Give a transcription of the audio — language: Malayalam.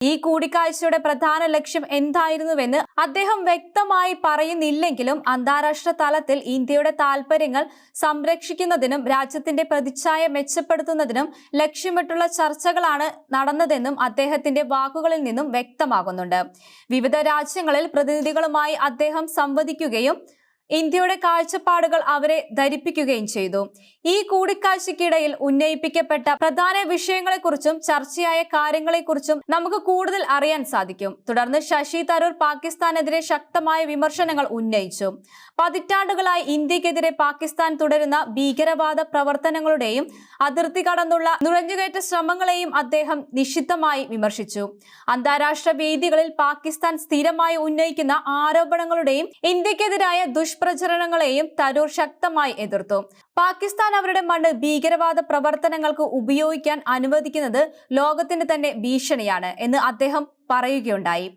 ഈ കൂടിക്കാഴ്ചയുടെ പ്രധാന ലക്ഷ്യം എന്തായിരുന്നുവെന്ന് അദ്ദേഹം വ്യക്തമായി പറയുന്നില്ലെങ്കിലും അന്താരാഷ്ട്ര തലത്തിൽ ഇന്ത്യയുടെ താൽപര്യങ്ങൾ സംരക്ഷിക്കുന്നതിനും രാജ്യത്തിന്റെ പ്രതിച്ഛായ മെച്ചപ്പെടുത്തുന്നതിനും ലക്ഷ്യമിട്ടുള്ള ചർച്ചകളാണ് നടന്നതെന്നും അദ്ദേഹത്തിന്റെ വാക്കുകളിൽ നിന്നും വ്യക്തമാകുന്നുണ്ട്. വിവിധ രാജ്യങ്ങളിൽ പ്രതിനിധികളുമായി അദ്ദേഹം സംവദിക്കുകയും ഇന്ത്യയുടെ കാഴ്ചപ്പാടുകൾ അവരെ ധരിപ്പിക്കുകയും ചെയ്തു. ഈ കൂടിക്കാഴ്ചയ്ക്കിടയിൽ ഉന്നയിപ്പിക്കപ്പെട്ട പ്രധാന വിഷയങ്ങളെക്കുറിച്ചും ചർച്ചയായ കാര്യങ്ങളെക്കുറിച്ചും നമുക്ക് കൂടുതൽ അറിയാൻ സാധിക്കും. തുടർന്ന് ശശി തരൂർ പാകിസ്ഥാനെതിരെ ശക്തമായ വിമർശനങ്ങൾ ഉന്നയിച്ചു. പതിറ്റാണ്ടുകളായി ഇന്ത്യക്കെതിരെ പാകിസ്ഥാൻ തുടരുന്ന ഭീകരവാദ പ്രവർത്തനങ്ങളുടെയും അതിർത്തി കടന്നുള്ള നുഴഞ്ഞുകയറ്റ ശ്രമങ്ങളെയും അദ്ദേഹം നിശിതമായി വിമർശിച്ചു. അന്താരാഷ്ട്ര വേദികളിൽ പാകിസ്ഥാൻ സ്ഥിരമായി ഉന്നയിക്കുന്ന ആരോപണങ്ങളുടെയും ഇന്ത്യക്കെതിരായ പ്രചരണങ്ങളെയും തരൂർ ശക്തമായി എതിർത്തു. പാകിസ്ഥാൻ അവരുടെ മണ്ണ് ഭീകരവാദ പ്രവർത്തനങ്ങൾക്ക് ഉപയോഗിക്കാൻ അനുവദിക്കുന്നത് ലോകത്തിന് തന്നെ ഭീഷണിയാണ് എന്ന് അദ്ദേഹം പറയുകയുണ്ടായി.